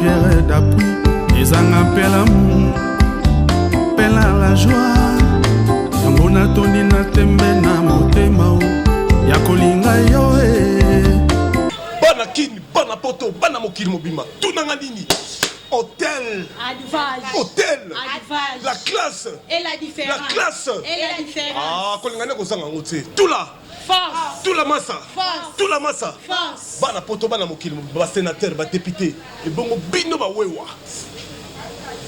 pierre d'appui ezanga mpe l'amour mpe la joie yango natondi na tembe na motema o ya kolinga yo bana kini bana poto bana mokili mobima tunanga nini hôtel Advage. Hôtel Advage. La classe Et la différence. La classe Et la différence. Ah, kolinga ne kozanga ngote tout là Force. tout la massa Force. tout la massa Force. bana poto bana mokili ba sénateur ba député et bongo bino ba wewa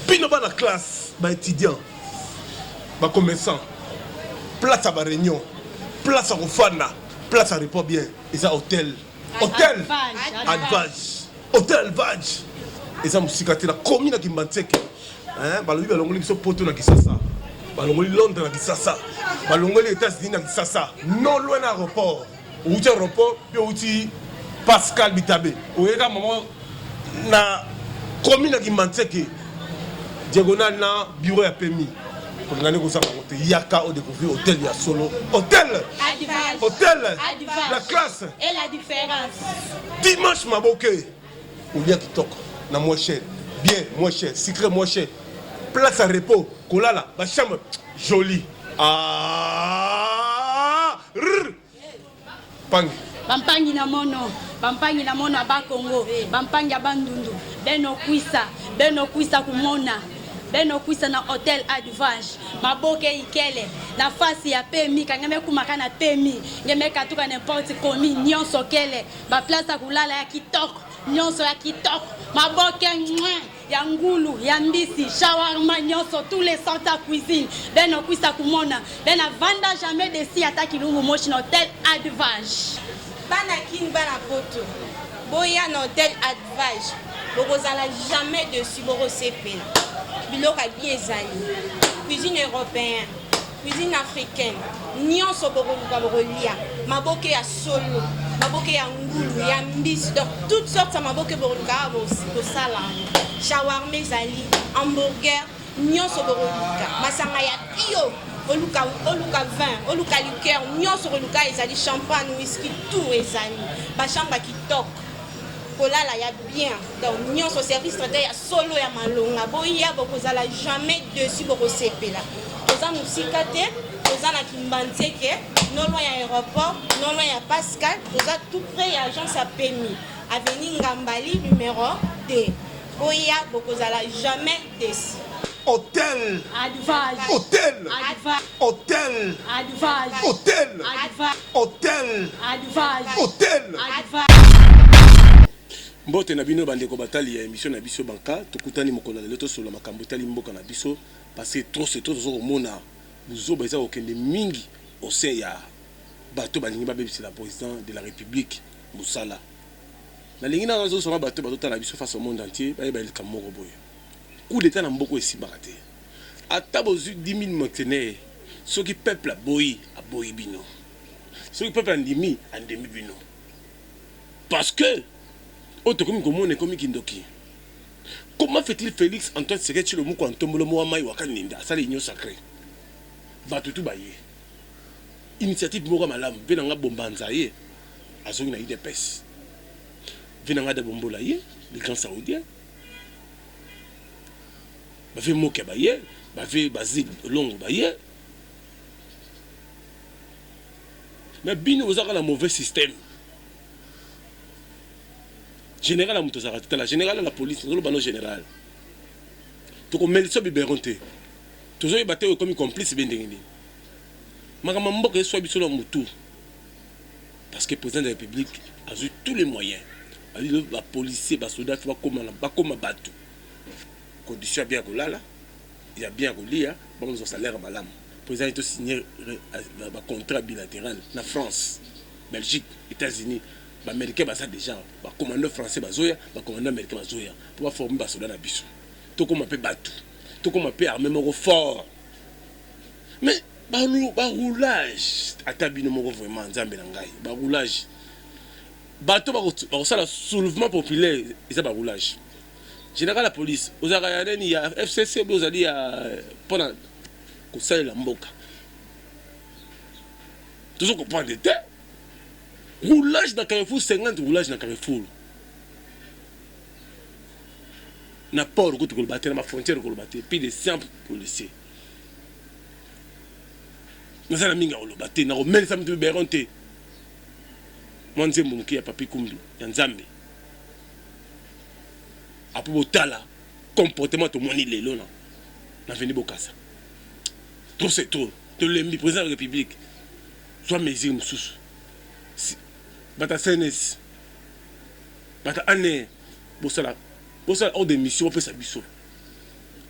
bino bana classe ba étudiant ba commerçant place à ba réunion place à refana place à repos bien et ça hôtel hôtel Advage hôtel Advage et ça musikati la commune na Kimbantseke hein balobi balongoli biso poto na Kisasa balongoli Londres na Kisasa balongoli États-Unis na Kisasa non loin na aéroport outi aéroport puis outi Pascal Bitabe oyeka maman na commune na Kimbantseke diagonal na bureau ya PMI pour ngane ko sanga ngote yaka au découvrir hôtel ya solo hôtel Advage. hôtel Advage. la classe Et la différence. dimanche maboke olia kitoko na moins cher bien moins cher secret moins cher place à repos kolala ba chambre jolie ah pangi Bampangi na mono aba Congo, bampangi abandundu, beno kuisa kumona, beno kuisa na hotel Advage, maboke ikele, na fasi ya PMI, kangeme kumaka na PMI, ngeme katuka n'importe komi, nyonso kele, ba place ya kulala ya kitoko, nyonso ya kitoko, maboke ya ngulu, ya mbisi, shawarma, nyonso, tous les sortes à cuisine, beno kuisa kumona, bena vanda jamais desi ataki lungu moshi na hotel Advage. Bana kin bana poto boya na hôtel Advage bokozala jamais dessus borosepela biloko bien ezali cuisine européenne cuisine africaine nyonso bokoluka bokolia maboke ya solo maboke ya ngulu ya mbisi donc toutes sortes ya maboke bokoluka bosala shawarma ezali hamburger nyonso bokoluka masanga ya bio oluka vin oluka liqueur nyonso oluka ezali champagne whisky tout ezali ba chambre kitoko kolala ya bien donc nyonso service traité ya solo ya malonga boya bokozala jamais dessus bokosepela toza musika te toza na Kimbantseke non loin ya aéroport non loin ya Pascal toza tout près ya agence ya PMI avenue Ngambali numéro 2 boya bokozala jamais dessus. Hôtel Advage. Hôtel Advage. Hôtel Advage. Hôtel Advage. Hôtel Advage. Hôtel Advage. mbote na bino bandeko batali ya émission na biso banka tokutani mokolo lelo tosolo makambo tali mboka na biso parce que trop c'est trop komona buzoba eza okende mingi au sein ya bato balingi babebisi la président de la République Moussala na lingi na zo soma bato batala biso face au monde entier ba elika moko boye coup d'état na mboko esibaka te ata bozu 10 000 mercenaires soki peuple aboyi bino soki peuple andimi bino parce que otokomi komone komi kindoki comment fait-il Félix Antoine Tshisekedi le moko antombolo mo mai wakaninda asali union sacrée batutu baye initiative moko malamu pe nanga bombanza ye azongi na IDPS venanga de bombola ye le grand saoudien bave moke baye bave bazil longo baye mais bino vous avez un mauvais système général à Moutozara, la général à la police, le ballon général. Tu comme Melissa Biberonte. Tu as battu comme complice bien déguisé. Magamambo que soit bisous dans Moutou. Parce que le président de la République a eu tous les moyens. Les policiers, les soldats, pas comme battu. Condition bien que là, il y a bien que lire, bon nos salaires malam. Le président a signé un contrat bilatéral na France, Belgique, États-Unis. Les Américains sont déjà, les commandants français, les commandants américains pour former les soldats. Tout comme on peut battre, tout comme on peut armer fort. Mais, le roulage, vraiment, le roulage. Bateau, le soulèvement populaire, c'est un roulage. Général la police, vous avez dit FCC, vous avez dit pendant que ça est la mboka. Tout ce qu'on prend de terre. Roulage dans Carrefour, 50 roulages dans Carrefour. na port ko to battre na frontière ko battre plus de 100 policiers na sala minga ko battre na ko mel sam to beronte mon nzembo muki ya papi kumbi ya nzambe apo botala comportement to moni lelo na veni bokasa trop c'est trop de l'embi président de la République soit mesure mususu bata CNS bata ane bosala hors de mission peut sa biso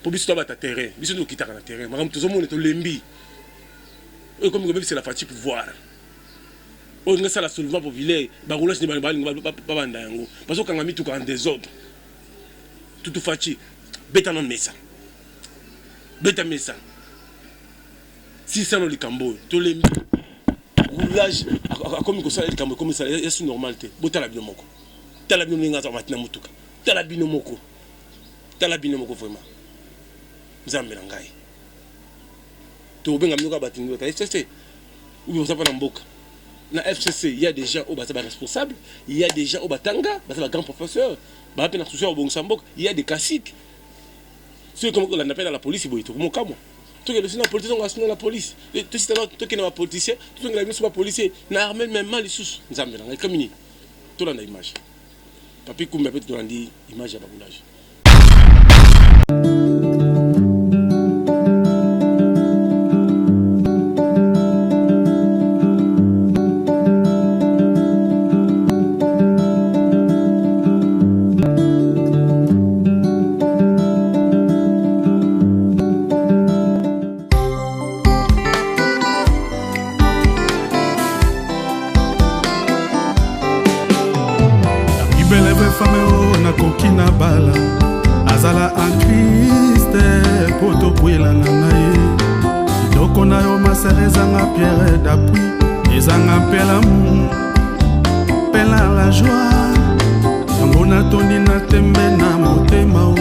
pour biso bata terrain biso no kitaka na terrain makam to zomone to lembi et comme c'est la fatigue pouvoir on nga sala soulevement populaire ba roulage ni ba banda yango parce que quand ngami tout en désordre tout fatigue beta non mesa beta mesa si ça no likambo to lembi roulage comme ko sala likambo comme ça est normalité botala bino moko tala bino nga za matina mutuka tala bino moko vraiment nzambe na ngai to benga mino ka batingo ka FCC ou ça pas na mboka na FCC il y a des gens au basa responsables, il y a des gens au batanga basa grand professeur ba pe na souci au bongsa mboka il y a des classiques ceux comme on appelle la police boy to mo kamo to que le police on assume la police to c'est là to que na politicien to que la mission policier na armée même mal sous nzambe na ngai kamini to la na image papi kumbe peut to ndi image ya babulage Kokina bala azala en Christ poto kwela na ye doko na yo maserezanga pierre d'appui ezanga pela pela la joie yango na tondi na tembe na motema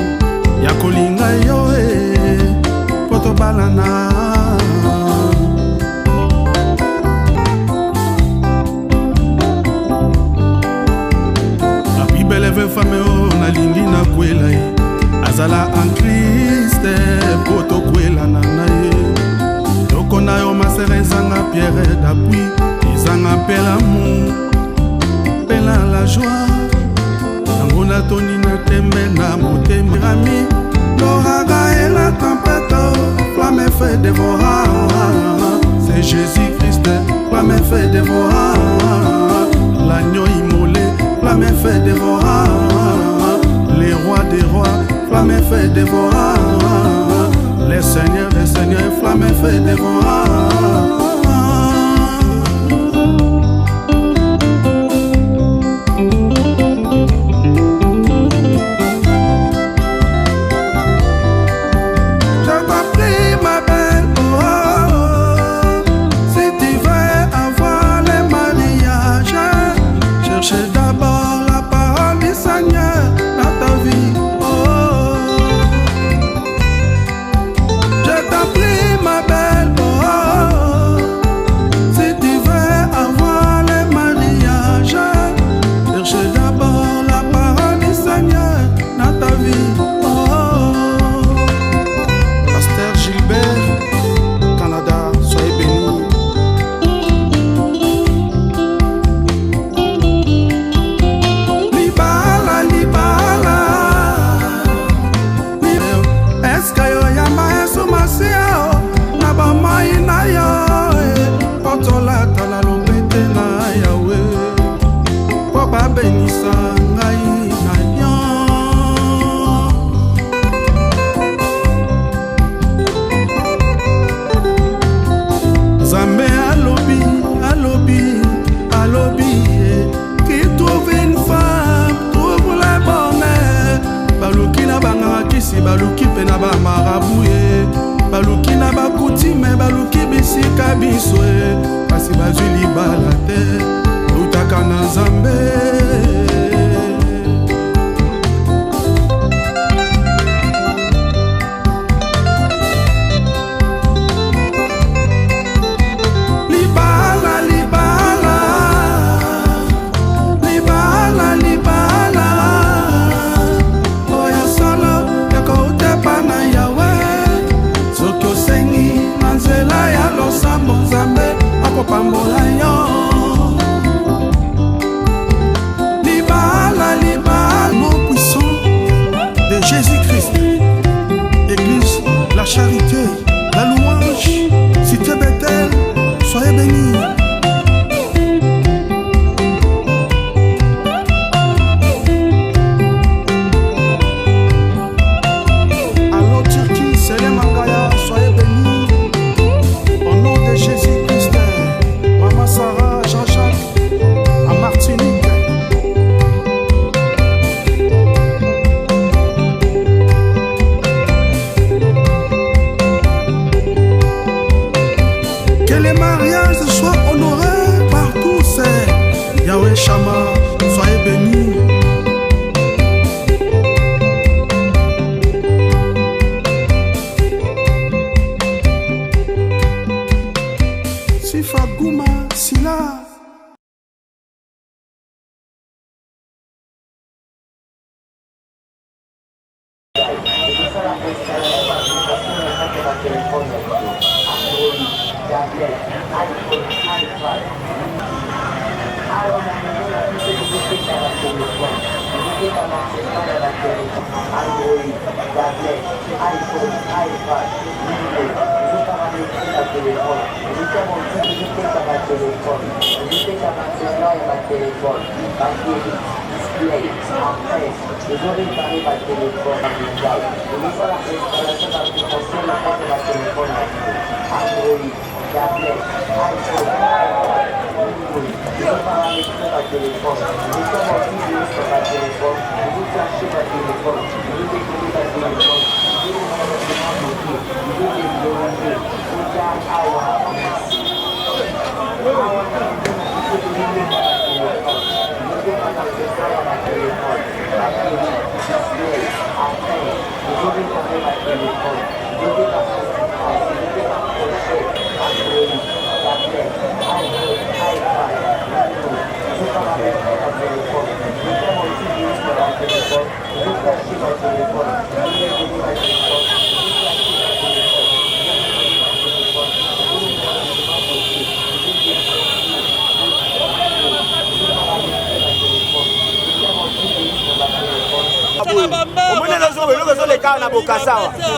ya kolinga yo poto bala na beleve fame o nalingi na kwela ye azala en Christ poto kwela na ye doko na yo masere ezanga pierre d'appui ezanga pela pela la joie yango na toni na tembe na motema ami l'oraga et la tempête flamme fait dévorer c'est Jésus-Christ flamme fait dévorer l'agneau immolé flamme fait dévorer les rois des rois, flamme fait dévorer les seigneurs des seigneurs, flamme fait dévorer. Baluki pena ba marabouye baluki na bakuti me baluki bisika biswe kasi bazuli balate utaka na Nzambe Maman Sarah, Jean-Jacques, à Martinique. Que les mariages soient honorés par tous. Yahweh Shama, soyez bénis. Sifa Gouma, Sila.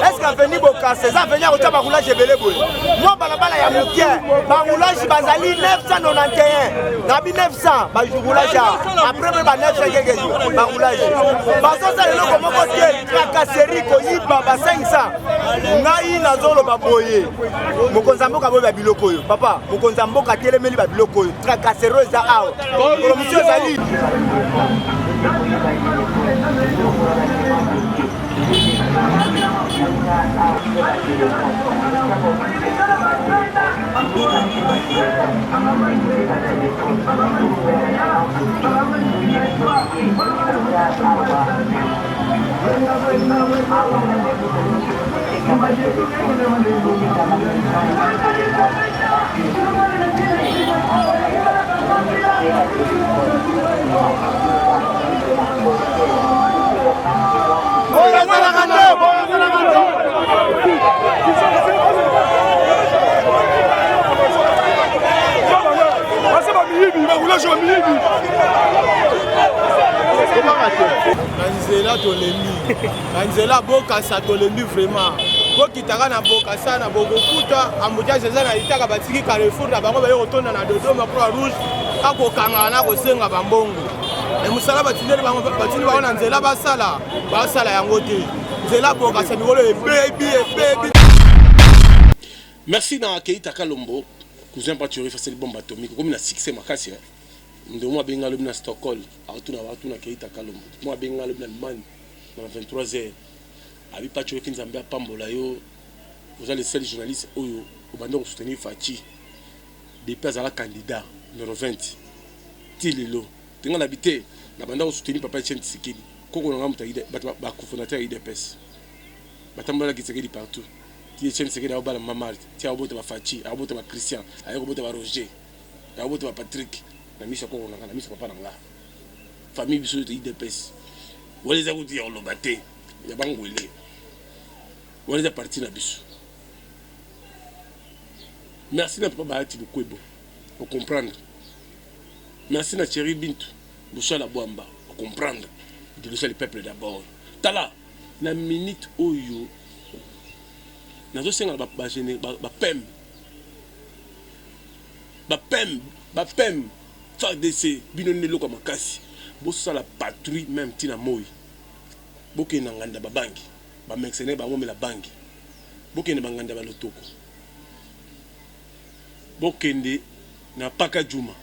Est-ce qu'à venir Bokassa, ça venir au Tabaroula chez Beléboué? Moi, Balabala ya Moukier, Baroulage Bazali 991, Nabi 900, Bajourulage, après 900 Baroulage. Parce que ça, le comment côté, Tracasserie, Koyiba, 500. Naï Nazolo Baboye, Mokonzambo Kabo Babilokoyo, papa, Mokonzambo Katelemeli Babilokoyo, Tracasserie Zahao, Monsieur Zali. Nanzela tolemi, Nanzela Bokassa tolemi vraiment. Bokitaka na Bokassa na Bogokuta, amuja zeza na itaka batiki Carrefour na bango bayo kotonda na Dodoma Croix Rouge, akokanga na kosenga bambongo. Et musala batindeli bango batindi bango na nzela basala yango te. Nzela Bokassa mikolo baby. Merci na Keita Kalombo, cousin Pachori facile bombe atomique comme na succès makasi. Ndo moi benga lobina Stockholm, atuna Keita Kalombo. Moi benga lobina Allemagne dans 23h. Abi Pachori kinzambia pambola yo. Vous allez les seuls journalistes oyo obanda soutenir Fachi. Depuis azala candidat numéro 20. Tilelo. Tenga habité na banda soutenir papa Etienne Tshisekedi. Koko nga mutaide ba cofondateur IDPS. Batambola Tshisekedi partout. Etienne Tshisekedi a bala Mamard, tia obote ba Fachi, a obote ba Christian, a obote ba Roger, a obote ba Patrick, na misa ko na misa papa nga. Famille biso de IDPS. Wale za kuti ya olobate, ya bangwele. Wale za parti na biso. Merci na papa Bahati Lukwebo, pour comprendre. Merci na Thierry Bintou, Boucha la Boamba, pour comprendre. De le peuple d'abord. Tala, na minute oyo nazo senga ba gene ba pem FARDC binonne loko makasi bo sala patrouille même tina moyi boke na nganda ba bangi ba mercenaire ba ngomela bangi boke na banganda ba lotoko bokende na paka juma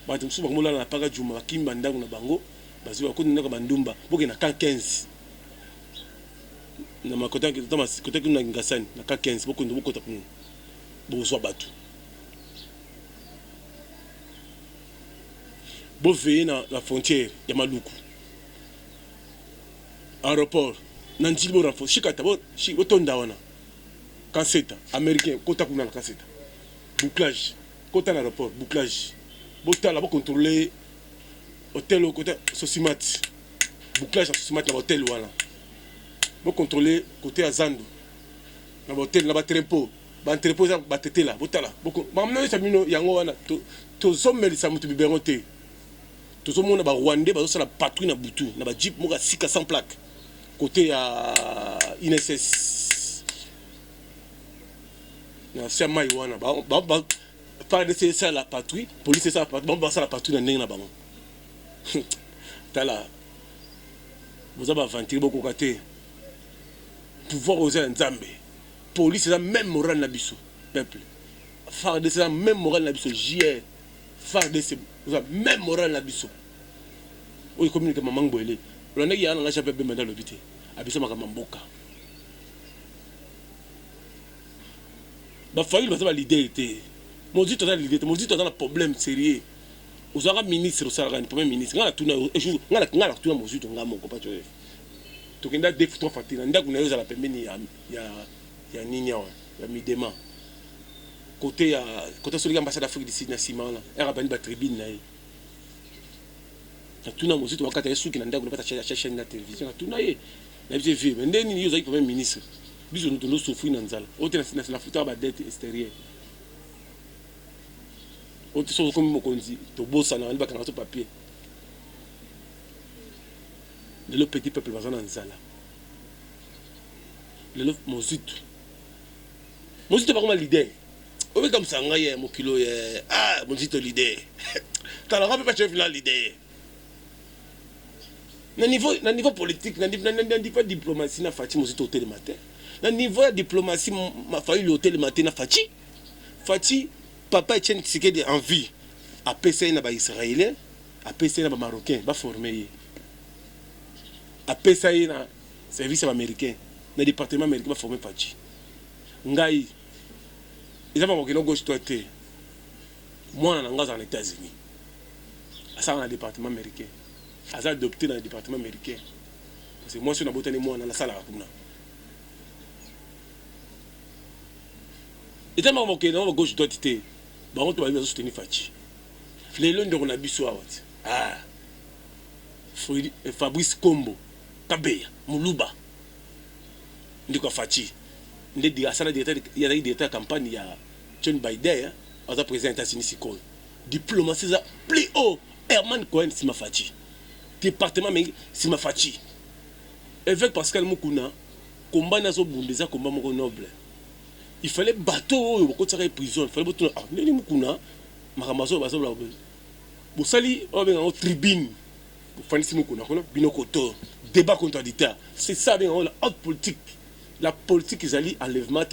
bato mosusu bakomolala na paka juma bakimi bandako na bango bazwi bakoti ndako bandumba boke na camp 15 na makota kuna ngasani na camp 15 bokondo bokota kuna bozwa bato boveye na frontière ya maluku aéroport na njili bo renforce shikata botonda wana kanseta américain kota kuna na kanseta bouclage kota na aéroport bouclage botala bocontrôler hôtel au côté Sosimat bouclage à Sosimat na hôtel wana bocontrôler côté Azandu na hôtel na ba trepo ba entrepôt za batete la botala boko mamna samino yango wana to sommelisa mutu biberon te to somona ba Rwandais ba sala patrouille na butu na ba jeep moka sika sans plaque côté à INSS na Samai wana ba par de ça la patrouille police ça ba ça la patrouille na ndenge na bango tala vous avez aventuré beaucoup côté pouvoir oser nzambe police ça même moral na biso peuple phare de ça même moral na biso JR phare de ça même moral na biso o communique maman boelé on a ya na chape be manda lobité abiso makama mboka ba faille ba leader était modi total leader modi total problème sérieux uzaka ministre osala ni premier ministre ngala tuna ngala tuna modi to ngamo ko pacho to kenda def to fatina ndaku na yoza la pembeni ya nini ya midema côté sur l'ambassade d'Afrique du Sud na simana era bani ba tribune na tuna modi to wakata yesu kina ndaku na pata chaîne na télévision na tuna ye na vie vie mais ndeni yoza premier ministre biso nous souffrir na nzala ote na futa ba dette extérieure on te sauve comme mokonzi to bossa na liba kana to papier le petit peuple bazana nzala le mozito ba comme leader o be comme sanga ye mokilo ye mozito leader tala ko pas chef la leader na niveau politique na niveau diplomatie na fati mozito hôtel matin na niveau diplomatie ma faille hôtel matin na fati papa Etienne Tshisekedi en vie a PCI na ba israélien a PCI na ba marocain ba formé a PCI na service américain na département américain ba formé Fachi ngai ils avaient ngokino gauche toité moi na ngaza na États-Unis asa na département américain asa adopté dans le département américain parce que moi je na botani moi na la sala kuna et tellement ngokino gauche toité ba on to ba soutenir Fachi lelo ndeko na biso awati Fabrice Kombo Kabeya Muluba ndiko Fachi ndedi asala directeur campagne ya John Biden aza président États-Unis sikol diplomatie za plus haut Herman Cohen sima Fachi département mais sima Fachi évêque Pascal Mukuna combat nazo bundeza combat moko noble il fallait bateau beaucoup de prison il fallait bateau nini Mukuna makamazo bazo la bosali obenga en tribune fanisi Mukuna kono binokoto débat contradictoire c'est ça bien la haute politique la politique ils allient enlèvement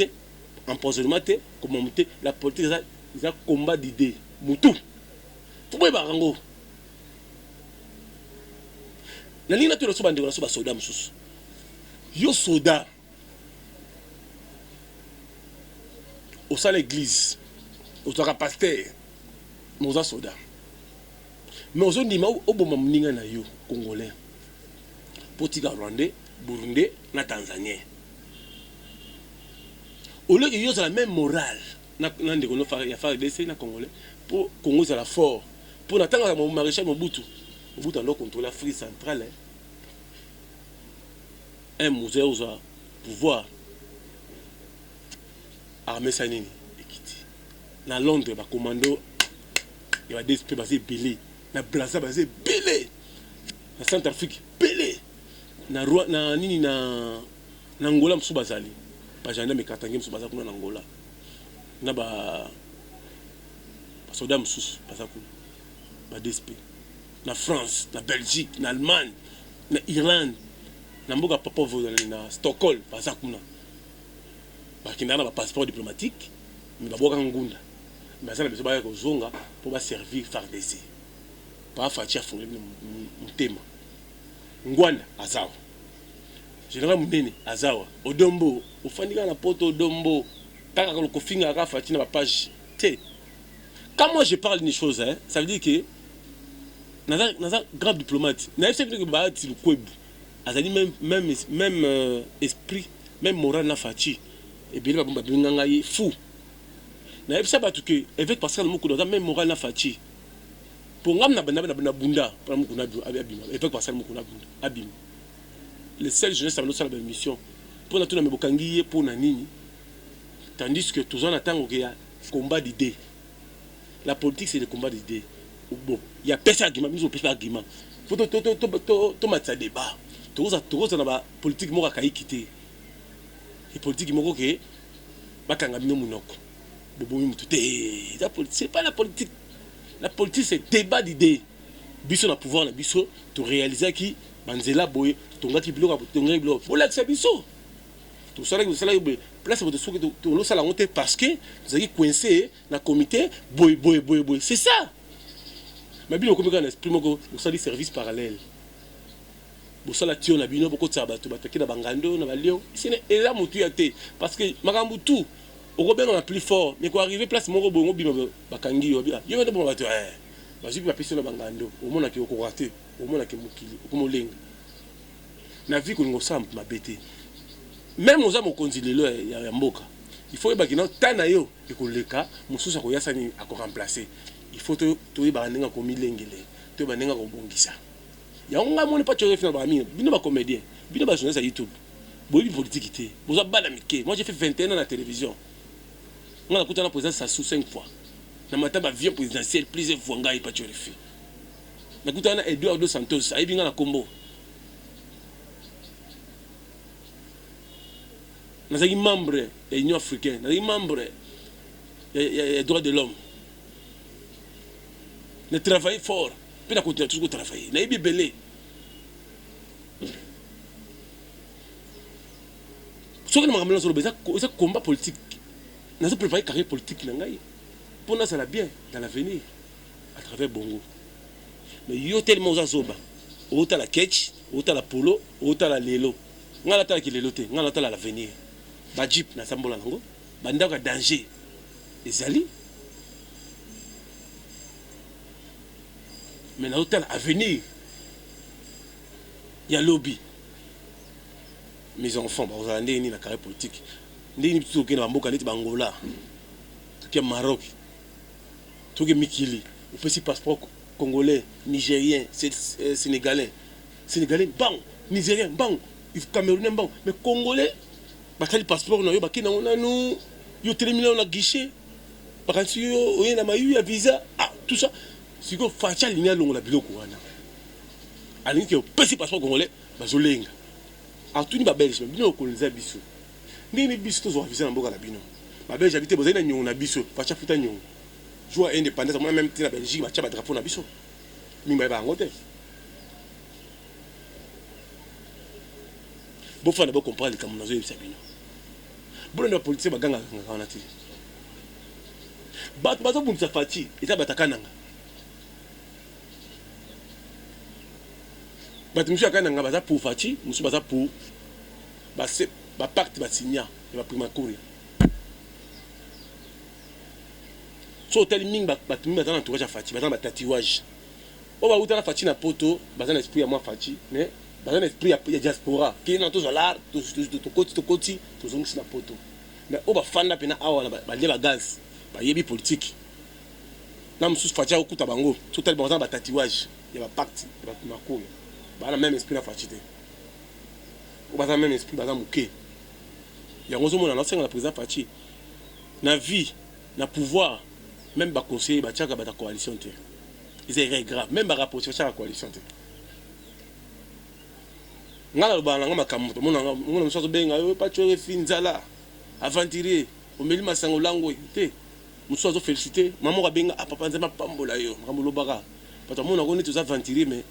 empoisonnement comme monter la politique ils a combat d'idées mutu pourquoi barango na lina to so bande so ba soldat mususu yo soldat au sein l'église au toi pasteur nous soldat mais aux ondima au bon mninga na yo congolais potika rwandais burundais na tanzanien au lieu que yo la même morale na ndeko no faire ya faire DC na congolais pour Congo ça la fort pour natanga mon maréchal Mobutu ando contrôler l'Afrique centrale un musée aux pouvoir armée sanini ekiti na Londres ba commando il va DSP basé belé na Brazza basé belé na Centrafrique belé na na nini na Angola msu bazali pa gendarme katangi msu bazali kuna na Angola na ba soda msu bazali kuna ba DSP na France na Belgique na Allemagne na Irlande na mboka papa voda na Stockholm bazali kuna bakindana ba passeport diplomatique mais baboka ngunda mais ça na besoin ba ko zonga pour ba servir FARDC pas fatia fongole mutema ngwanda azawa général munene azawa odombo ofandika na poto odombo kaka ko finga ka fatia na page T. Quand moi je parle d'une chose hein, ça veut dire que naza grand diplomate na c'est que ba ti kwebu azali même esprit même moral na fatia et bien ba nganga yi fou na ça ba tout que avec Pascal Moukou dans même moral na fatia pour ngam na bunda pour Moukou na abima avec Pascal Moukou na bunda abima les seuls jeunes ça va nous mission pour na tout na bokangi pour na nini tandis que tous en attendant qu'il y a combat d'idées. La politique c'est le combat d'idées. Bon, il y a personne argument, nous on peut pas argument. Faut to mettre débat. Tous na ba politique mo ka quitter. Et politique mo ko ba kanga bino munoko. Bobo mutu té. C'est pas la politique. La politique c'est débat d'idées. Biso na pouvoir na biso to réaliser qui banzela boy tonga ki bloka tonga bloka. Pour l'accès biso. Tout ça là place votre souki to lo sala honte parce que vous avez coincé na comité boy. C'est ça. Mais bien comme un esprit moko vous sali service parallèle. Vous sala tio na bino boko tsaba to bataki na bangando na balio. C'est là mutu yaté parce que makambu tout au robin on a plus fort mais quoi arriver place moko bongo bima bakangi yo bien. Yo ndo bon bato baziki ba pesi na bangando au mona ki ko raté au mona ki mukili ko molenga. Na vie ko ngosam ma bête. Même aux hommes qui ont ya mboka il faut que na tana yo ekoleka mususa ko yasani ako remplacer il faut to ibanenga ko milengele to ibanenga ko bongisa ya nga moni pas tu faire ba mi bino ba comédien bino ba journaliste à YouTube boyi politique té boza bala mike moi j'ai fait 21 ans à la télévision on a écouté la présidence ça sous 5 fois na mataba avion présidentiel plusieurs fois ngai pas tu le fait na écouté na Eduardo Santos ayi binga na combo. Nous sommes membres de l'Union africaine, nous sommes membres des droits de l'homme. Nous travaillons fort, puis nous continuons toujours à travailler. Nous sommes belés. Ce que nous avons fait, c'est un combat politique. Nous avons préparé une carrière politique. Pour nous, ça va bien dans l'avenir, à travers Bongo. Mais il y a tellement de choses. Il y a la catch, il y a la polo, il y a la lelo. Il y a l'avenir. Ba jeep na sambola nango bandaka danger ezali mais na hôtel avenir ya lobby mes enfants ba ozande ni na carrière politique ndeni tout ke na mboka neti bangola tout Maroc tout Mikili on peut si passeport congolais nigérien sénégalais bon nigérien bon camerounais bon mais congolais bakali passeport na yo bakina on nous yo terminé on a guichet bakansi yo oyena mayu ya visa tout ça siko facha linia longo la biloko wana alingi ke pesi passeport congolais bazolenga atuni ba belge bino kolonisa biso ndini biso to zo visa na mboka la bino ba belge habité bozena nyongo na biso facha futa nyongo joie indépendance moi même tina Belgique ba tia ba drapeau na biso minga ba ngote bon faut d'abord comprendre les camonazo et sabino bon la politique baganga ngana ti bato bunza fati eta batakananga bato musu akananga baza pour fati musu baza pour ba pacte ba signa et ba prima courir so tel ming bato mi baza na entourage fati baza na tatouage o ba utana fati na poto baza na esprit ya moi fati mais dans un esprit de diaspora qui est dans tout l'art tout côté tout zongisi na poto mais on va fanda pena awa ba lié ba gaz ba yebi politique na mususu fatia okuta bango tout tel bazan ba tatouage ya ba pacte ba makolo ba na même esprit na fatité on va dans même esprit bazan muké ya ngozo mona na senga la président fati na vie na pouvoir même ba conseiller ba tchaka ba ta coalition te c'est grave même ba rapporter sur la coalition te ngala ba nga makambo to mona mso benga yo pa tshore finzala aventurier o meli masango lango te mso zo féliciter maman ka benga papa nzema pambola yo makambo lobaka pato mona ko ni to aventurier mais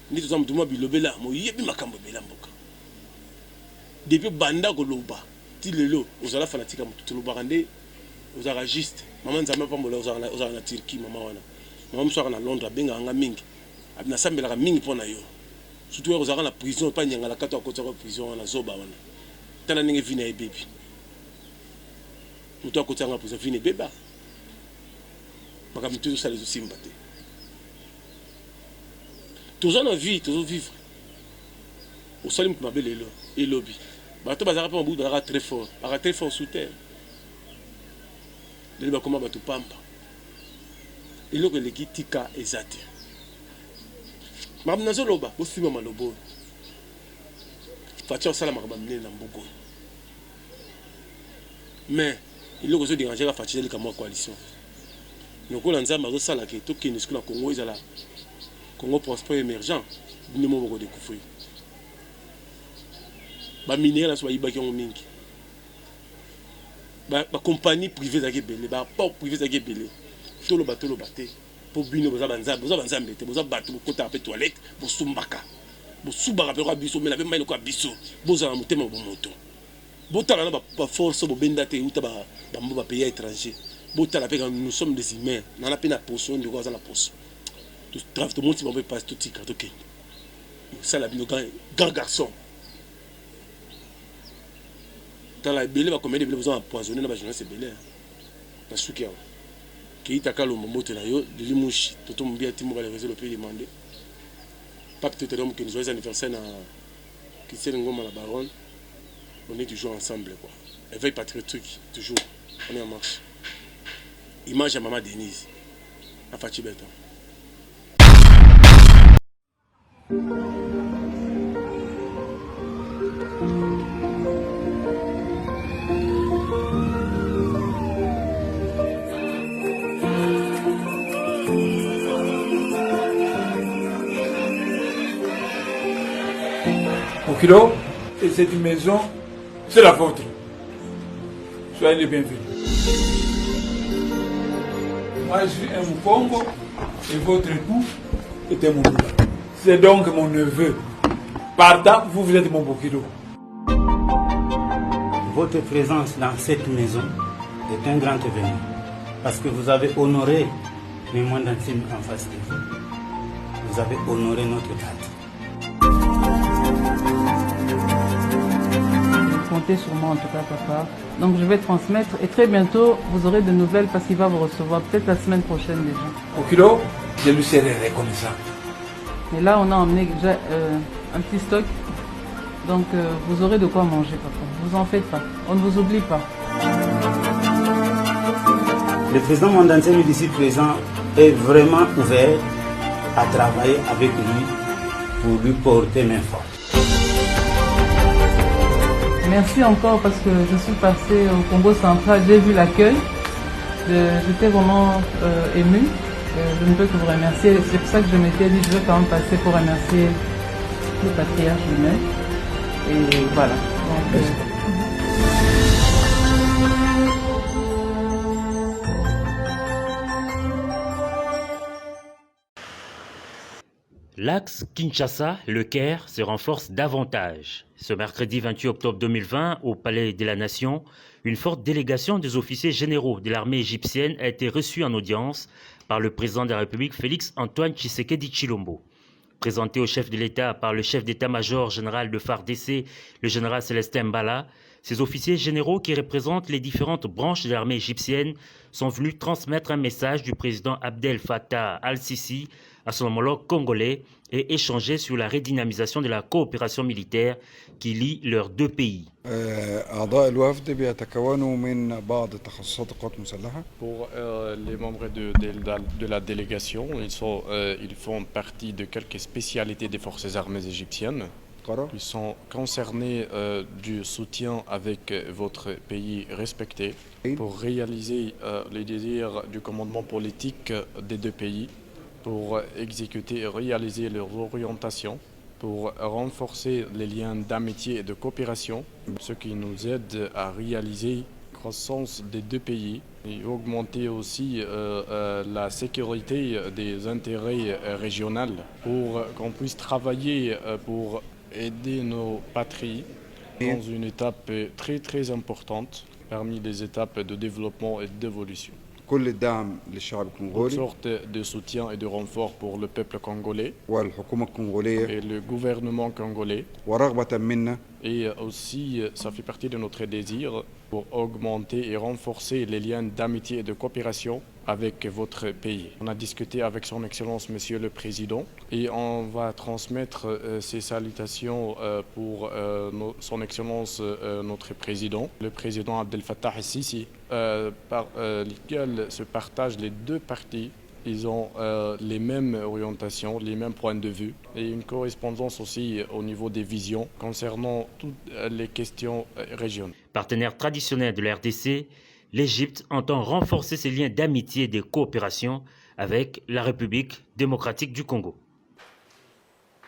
ni to zamduma bilobela mo yebi makambo bela mboka depuis banda ko loba ti lelo ozala fanatique mo to lobaka nde ozara juste Maman nzambe pambola ozala na Turquie mama wana. Maman mswaka na Londres benga nga mingi. Abina sambelaka mingi pona yo. Surtout ozala na prison pa nyanga la kato akota ko prison na zoba wana. Tana ninge vina e baby. Muto akota nga prison vina beba. Maka mtu ça les aussi mbaté. Toujours na vie, toujours vivre. Au salim pour ma belle et lobby. Bato bazara pa mbu bazara très fort sous terre. Les ba comment bato pamba. Et le leki tika ezate. Mamna zoloba, bosima malobo. Fatia sala makaba mne na mboko. Mais il le réseau déranger la fatia de la coalition. Nous ko lanza mazo sala ke to kini skula Congo ezala. Congo prospère émergent, ni mo boko de kufuyi. Ba minera na so ba ki mingi. Ba compagnie privée za belé, ba port privé za belé. Tolo baté. Pour bino boza banzambe te boza bato kota pe toilette bo sumbaka. Bo subaka pe ko biso mais la même ko biso. Boza na mutema bo moto. Botala na ba force bo benda te uta ba mbo ba pays étranger. Botala pe nous sommes des humains. Na na pe na potion de quoi na poste. Tout travail tout monde si on peut passer tout tika to ken. Ça la bino grand garçon. La belé va combien de belé besoin empoisonner na ba jeunesse belé. Na soukia. Qui t'a calé au moment de la yo, de l'imouchi, tout le monde bien timbre les réseaux le pays demandé. Pas peut-être l'homme qui nous joue anniversaire qui s'est l'engouement la baronne. On est toujours ensemble quoi. Éveil patriotique toujours. On est en marche. Image à maman Denise. À Fatih Beton. Kilo, et cette maison, c'est la vôtre. Soyez les bienvenus. Moi, je suis un Mukongo et votre époux est un Moukoula. C'est donc mon neveu. Partant, vous êtes mon Bokilo. Votre présence dans cette maison est un grand événement parce que vous avez honoré les mois d'intime en face de vous. Vous avez honoré notre cadre. Comptez sur moi en tout cas, papa. Donc je vais transmettre et très bientôt vous aurez de nouvelles parce qu'il va vous recevoir peut-être la semaine prochaine déjà. Okilo, je lui serai reconnaissant. Et là on a emmené déjà un petit stock. Donc vous aurez de quoi manger, papa. Vous en faites pas. On ne vous oublie pas. Le président Mondantier d'ici présent est vraiment ouvert à travailler avec lui pour lui porter main forte. Merci encore parce que je suis passée au Congo central, j'ai vu l'accueil, j'étais vraiment émue, je ne peux que vous remercier, c'est pour ça que je m'étais dit je vais quand même passer pour remercier le patriarche lui-même, et voilà. Donc, L'axe Kinshasa-Le Caire se renforce davantage. Ce mercredi 28 octobre 2020, au Palais de la Nation, une forte délégation des officiers généraux de l'armée égyptienne a été reçue en audience par le président de la République Félix Antoine Tshisekedi Tshilombo. Présenté au chef de l'État par le chef d'état-major général de FARDC, le général Célestin Mbala, ces officiers généraux qui représentent les différentes branches de l'armée égyptienne sont venus transmettre un message du président Abdel Fattah al-Sisi à son homologue congolais et échanger sur la redynamisation de la coopération militaire qui lie leurs deux pays. Pour les membres de la délégation, ils font partie de quelques spécialités des forces armées égyptiennes. Ils sont concernés du soutien avec votre pays respecté pour réaliser les désirs du commandement politique des deux pays, pour exécuter et réaliser leurs orientations, pour renforcer les liens d'amitié et de coopération, ce qui nous aide à réaliser la croissance des deux pays et augmenter aussi la sécurité des intérêts régionaux pour qu'on puisse travailler pour aider nos patries dans une étape très très importante parmi les étapes de développement et d'évolution. كل الدعم للشعب Toutes الكونغولي sortes de soutien et de renfort pour le peuple congolais والحكومة الكونغولية et le gouvernement congolais. ورغبة منا Et aussi, ça fait partie de notre désir pour augmenter et renforcer les liens d'amitié et de coopération avec votre pays. On a discuté avec son Excellence Monsieur le Président et on va transmettre ces salutations pour son Excellence notre Président, le Président Abdel Fattah el-Sisi, par lequel se partagent les deux partis. Ils ont les mêmes orientations, les mêmes points de vue et une correspondance aussi au niveau des visions concernant toutes les questions régionales. Partenaire traditionnel de la RDC, l'Égypte entend renforcer ses liens d'amitié et de coopération avec la République démocratique du Congo.